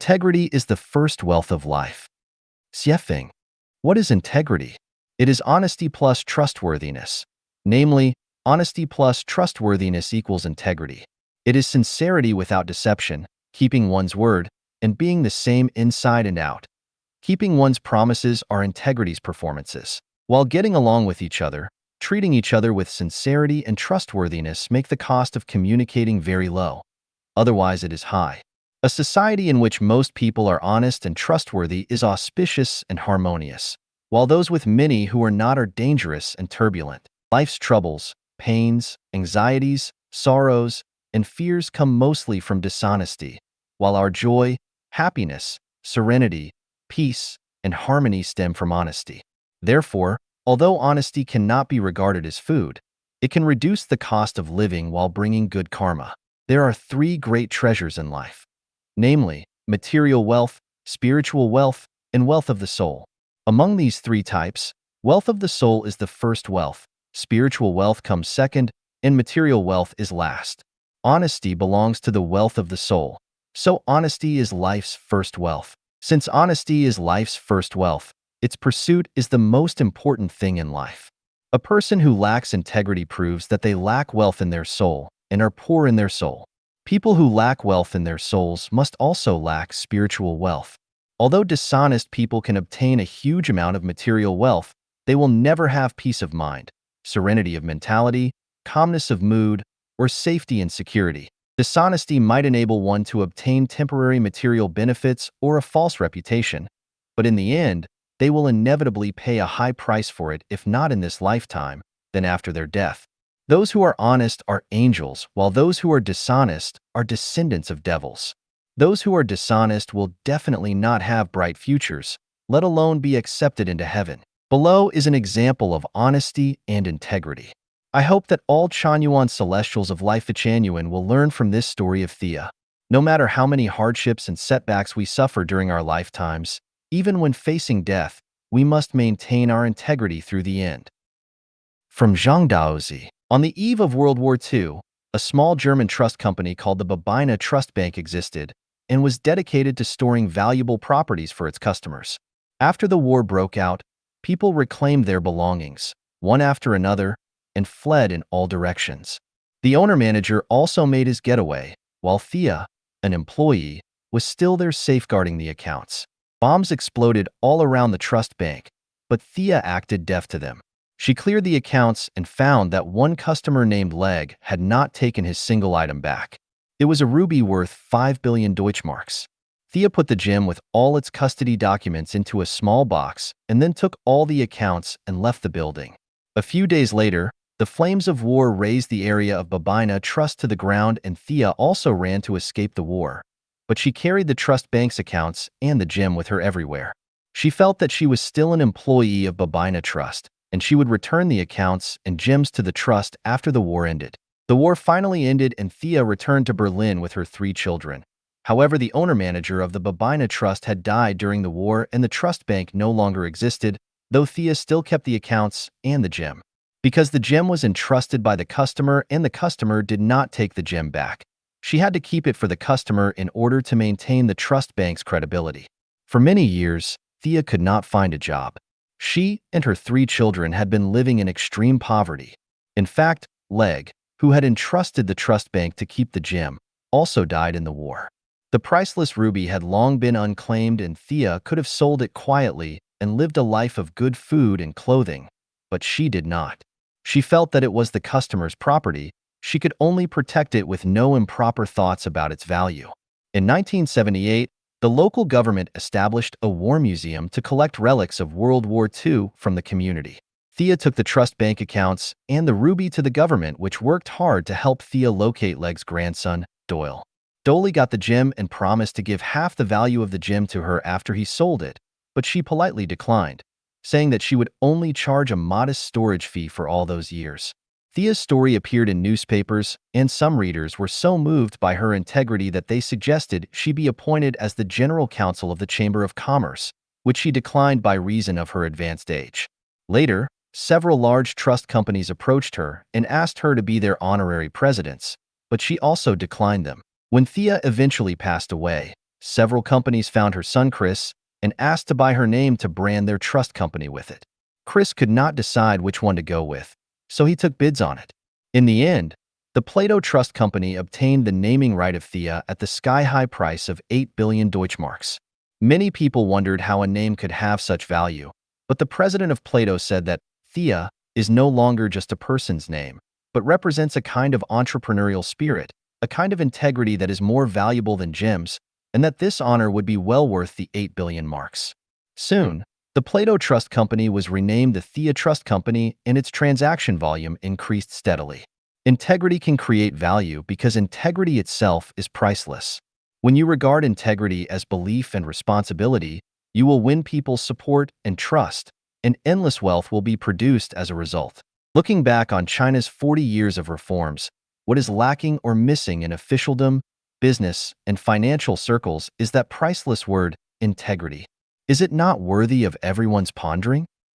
Integrity is the first wealth of life. Xiefeng. What is integrity? It is honesty plus trustworthiness. Namely, honesty plus trustworthiness equals integrity. It is sincerity without deception, keeping one's word, and being the same inside and out. Keeping one's promises are integrity's performances. While getting along with each other, treating each other with sincerity and trustworthiness make the cost of communicating very low. Otherwise, it is high. A society in which most people are honest and trustworthy is auspicious and harmonious, while those with many who are not are dangerous and turbulent. Life's troubles, pains, anxieties, sorrows, and fears come mostly from dishonesty, while our joy, happiness, serenity, peace, and harmony stem from honesty. Therefore, although honesty cannot be regarded as food, it can reduce the cost of living while bringing good karma. There are three great treasures in life, namely, material wealth, spiritual wealth, and wealth of the soul. Among these three types, wealth of the soul is the first wealth, spiritual wealth comes second, and material wealth is last. Honesty belongs to the wealth of the soul, so honesty is life's first wealth. Since honesty is life's first wealth, its pursuit is the most important thing in life. A person who lacks integrity proves that they lack wealth in their soul and are poor in their soul. People who lack wealth in their souls must also lack spiritual wealth. Although dishonest people can obtain a huge amount of material wealth, they will never have peace of mind, serenity of mentality, calmness of mood, or safety and security. Dishonesty might enable one to obtain temporary material benefits or a false reputation, but in the end, they will inevitably pay a high price for it if not in this lifetime, then after their death. Those who are honest are angels, while those who are dishonest are descendants of devils. Those who are dishonest will definitely not have bright futures, let alone be accepted into heaven. Below is an example of honesty and integrity. I hope that all Chanyuan Celestials of Life Changyuan will learn from this story of Thea. No matter how many hardships and setbacks we suffer during our lifetimes, even when facing death, we must maintain our integrity through the end. From Zhang Daozi. On the eve of World War II, a small German trust company called the Babina Trust Bank existed and was dedicated to storing valuable properties for its customers. After the war broke out, people reclaimed their belongings, one after another, and fled in all directions. The owner-manager also made his getaway, while Thea, an employee, was still there safeguarding the accounts. Bombs exploded all around the trust bank, but Thea acted deaf to them. She cleared the accounts and found that one customer named Leg had not taken his single item back. It was a ruby worth 5 billion Deutschmarks. Thea put the gem with all its custody documents into a small box and then took all the accounts and left the building. A few days later, the flames of war razed the area of Babina Trust to the ground and Thea also ran to escape the war. But she carried the trust bank's accounts and the gem with her everywhere. She felt that she was still an employee of Babina Trust, and she would return the accounts and gems to the trust after the war ended. The war finally ended and Thea returned to Berlin with her 3 children. However, the owner-manager of the Babina Trust had died during the war and the trust bank no longer existed, though Thea still kept the accounts and the gem. Because the gem was entrusted by the customer and the customer did not take the gem back, she had to keep it for the customer in order to maintain the trust bank's credibility. For many years, Thea could not find a job. She and her 3 children had been living in extreme poverty. In fact, Leg, who had entrusted the trust bank to keep the gem, also died in the war. The priceless ruby had long been unclaimed and Thea could have sold it quietly and lived a life of good food and clothing, but she did not. She felt that it was the customer's property. She could only protect it with no improper thoughts about its value. In 1978, the local government established a war museum to collect relics of World War II from the community. Thea took the trust bank accounts and the ruby to the government, which worked hard to help Thea locate Leg's grandson, Doyle. Doyle got the gem and promised to give half the value of the gem to her after he sold it, but she politely declined, saying that she would only charge a modest storage fee for all those years. Thea's story appeared in newspapers, and some readers were so moved by her integrity that they suggested she be appointed as the General Counsel of the Chamber of Commerce, which she declined by reason of her advanced age. Later, several large trust companies approached her and asked her to be their honorary presidents, but she also declined them. When Thea eventually passed away, Several companies found her son Chris and asked to buy her name to brand their trust company with it. Chris could not decide which one to go with, so he took bids on it. In the end, the Plato Trust Company obtained the naming right of Thea at the sky-high price of 8 billion Deutschmarks. Many people wondered how a name could have such value, but the president of Plato said that Thea is no longer just a person's name, but represents a kind of entrepreneurial spirit, a kind of integrity that is more valuable than gems, and that this honor would be well worth the 8 billion marks. Soon, the Plato Trust Company was renamed the Thea Trust Company, and its transaction volume increased steadily. Integrity can create value because integrity itself is priceless. When you regard integrity as belief and responsibility, you will win people's support and trust, and endless wealth will be produced as a result. Looking back on China's 40 years of reforms, what is lacking or missing in officialdom, business, and financial circles is that priceless word, integrity. Is it not worthy of everyone's pondering?